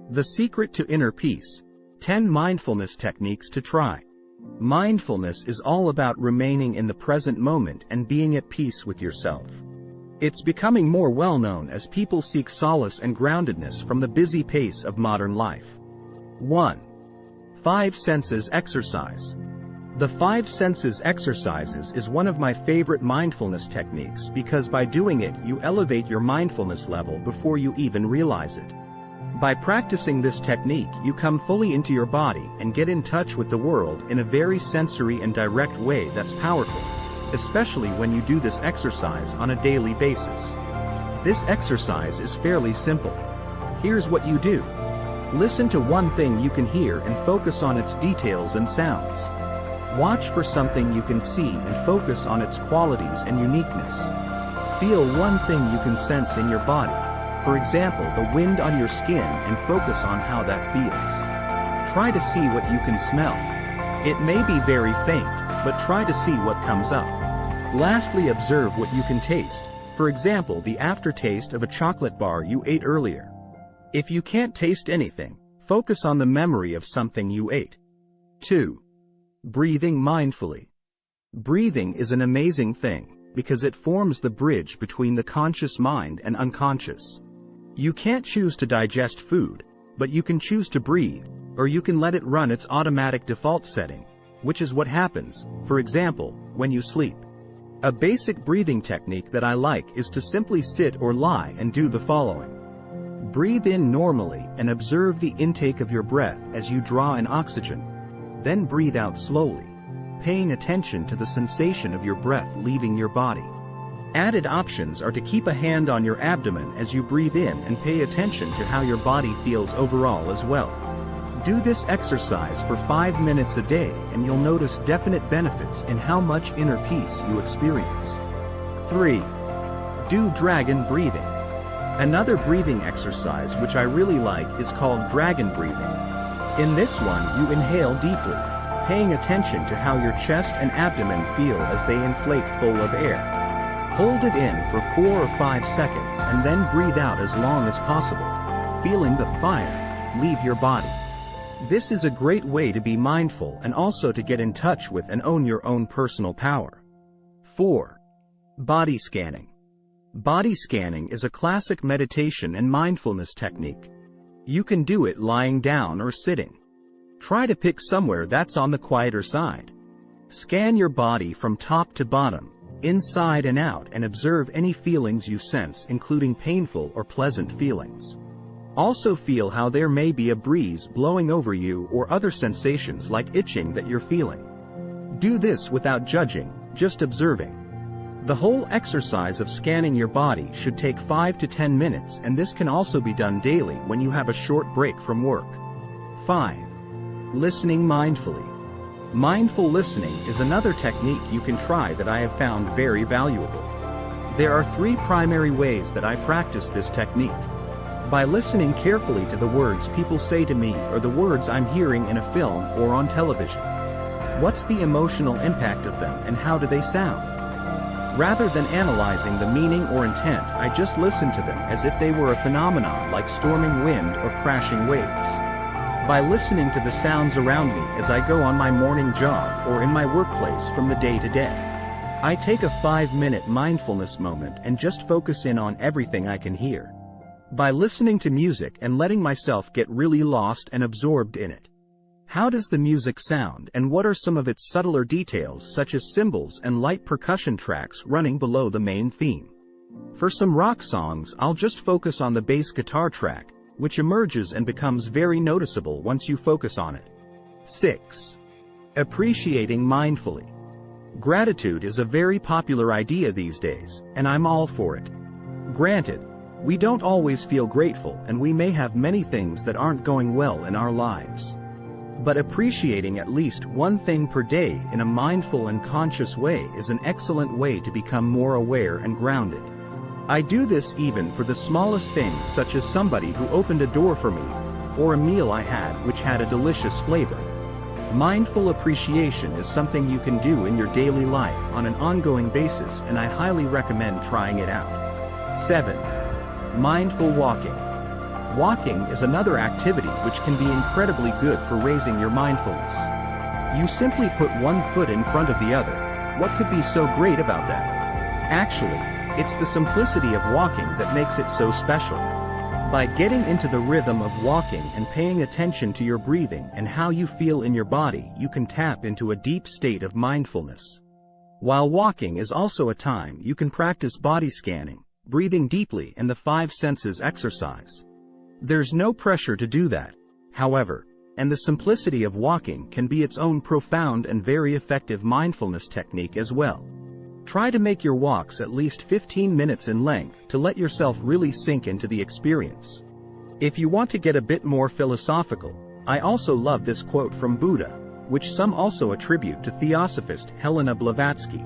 The secret to inner peace. 10 mindfulness techniques to try. Mindfulness is all about remaining in the present moment and being at peace with yourself. It's becoming more well known as people seek solace and groundedness from the busy pace of modern life. 1. 5 Senses Exercise. The 5 Senses Exercises is one of my favorite mindfulness techniques because by doing it you elevate your mindfulness level before you even realize it. By practicing this technique you come fully into your body and get in touch with the world in a very sensory and direct way that's powerful, especially when you do this exercise on a daily basis. This exercise is fairly simple. Here's what you do. Listen to one thing you can hear and focus on its details and sounds. Watch for something you can see and focus on its qualities and uniqueness. Feel one thing you can sense in your body, for example the wind on your skin, and focus on how that feels. Try to see what you can smell. It may be very faint, but try to see what comes up. Lastly, observe what you can taste, for example the aftertaste of a chocolate bar you ate earlier. If you can't taste anything, focus on the memory of something you ate. 2. Breathing mindfully. Breathing is an amazing thing, because it forms the bridge between the conscious mind and unconscious. You can't choose to digest food, but you can choose to breathe, or you can let it run its automatic default setting, which is what happens, for example, when you sleep. A basic breathing technique that I like is to simply sit or lie and do the following. Breathe in normally and observe the intake of your breath as you draw in oxygen. Then breathe out slowly, paying attention to the sensation of your breath leaving your body. Added options are to keep a hand on your abdomen as you breathe in and pay attention to how your body feels overall as well. Do this exercise for 5 minutes a day and you'll notice definite benefits in how much inner peace you experience. 3. Do dragon breathing. Another breathing exercise which I really like is called dragon breathing. In this one you inhale deeply, paying attention to how your chest and abdomen feel as they inflate full of air. Hold it in for 4 or 5 seconds and then breathe out as long as possible, feeling the fire leave your body. This is a great way to be mindful and also to get in touch with and own your own personal power. 4. Body scanning. Body scanning is a classic meditation and mindfulness technique. You can do it lying down or sitting. Try to pick somewhere that's on the quieter side. Scan your body from top to bottom, inside and out, and observe any feelings you sense, including painful or pleasant feelings. Also feel how there may be a breeze blowing over you or other sensations like itching that you're feeling. Do this without judging, just observing. The whole exercise of scanning your body should take 5 to 10 minutes, and this can also be done daily when you have a short break from work. 5. Listening mindfully. Mindful listening is another technique you can try that I have found very valuable. There are 3 primary ways that I practice this technique. By listening carefully to the words people say to me or the words I'm hearing in a film or on television. What's the emotional impact of them and how do they sound? Rather than analyzing the meaning or intent, I just listen to them as if they were a phenomenon like storming wind or crashing waves. By listening to the sounds around me as I go on my morning jog or in my workplace from the day to day, I take a 5-minute mindfulness moment and just focus in on everything I can hear. By listening to music and letting myself get really lost and absorbed in it. How does the music sound and what are some of its subtler details, such as cymbals and light percussion tracks running below the main theme? For some rock songs, I'll just focus on the bass guitar track, which emerges and becomes very noticeable once you focus on it. 6. Appreciating mindfully. Gratitude is a very popular idea these days, and I'm all for it. Granted, we don't always feel grateful and we may have many things that aren't going well in our lives. But appreciating at least one thing per day in a mindful and conscious way is an excellent way to become more aware and grounded. I do this even for the smallest things, such as somebody who opened a door for me, or a meal I had which had a delicious flavor. Mindful appreciation is something you can do in your daily life on an ongoing basis, and I highly recommend trying it out. 7. Mindful walking. Walking is another activity which can be incredibly good for raising your mindfulness. You simply put one foot in front of the other. What could be so great about that? Actually, it's the simplicity of walking that makes it so special. By getting into the rhythm of walking and paying attention to your breathing and how you feel in your body, you can tap into a deep state of mindfulness. While walking is also a time you can practice body scanning, breathing deeply, and the five senses exercise. There's no pressure to do that, however, and the simplicity of walking can be its own profound and very effective mindfulness technique as well. Try to make your walks at least 15 minutes in length to let yourself really sink into the experience. If you want to get a bit more philosophical, I also love this quote from Buddha, which some also attribute to Theosophist Helena Blavatsky.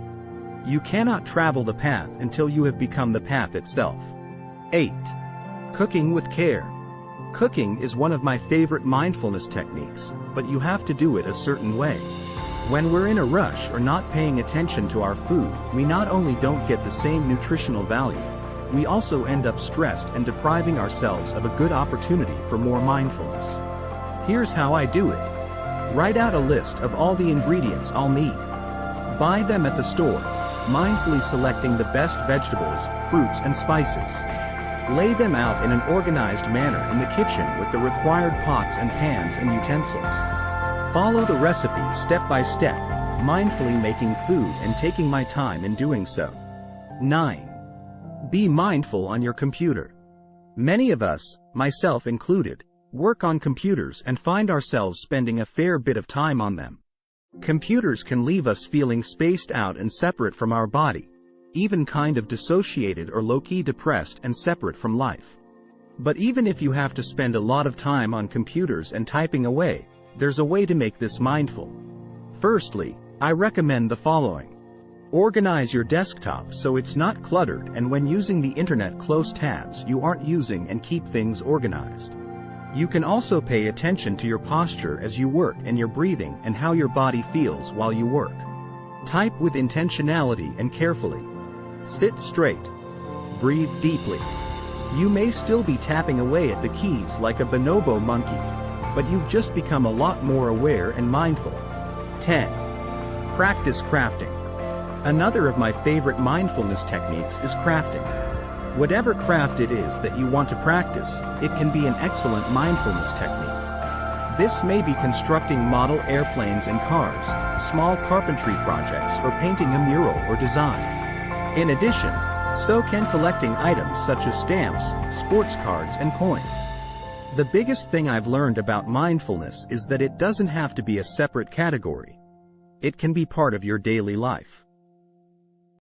You cannot travel the path until you have become the path itself. 8. Cooking with care. Cooking is one of my favorite mindfulness techniques, but you have to do it a certain way. When we're in a rush or not paying attention to our food, we not only don't get the same nutritional value, we also end up stressed and depriving ourselves of a good opportunity for more mindfulness. Here's how I do it. Write out a list of all the ingredients I'll need. Buy them at the store, mindfully selecting the best vegetables, fruits, and spices. Lay them out in an organized manner in the kitchen with the required pots and pans and utensils. Follow the recipe step by step, mindfully making food and taking my time in doing so. 9. Be mindful on your computer. Many of us, myself included, work on computers and find ourselves spending a fair bit of time on them. Computers can leave us feeling spaced out and separate from our body, even kind of dissociated or low-key depressed and separate from life. But even if you have to spend a lot of time on computers and typing away, there's a way to make this mindful. Firstly, I recommend the following. Organize your desktop so it's not cluttered, and when using the internet, close tabs you aren't using and keep things organized. You can also pay attention to your posture as you work and your breathing and how your body feels while you work. Type with intentionality and carefully. Sit straight. Breathe deeply. You may still be tapping away at the keys like a bonobo monkey, but you've just become a lot more aware and mindful. 10. Practice crafting. Another of my favorite mindfulness techniques is crafting. Whatever craft it is that you want to practice, it can be an excellent mindfulness technique. This may be constructing model airplanes and cars, small carpentry projects, or painting a mural or design. In addition, so can collecting items such as stamps, sports cards, and coins. The biggest thing I've learned about mindfulness is that it doesn't have to be a separate category. It can be part of your daily life.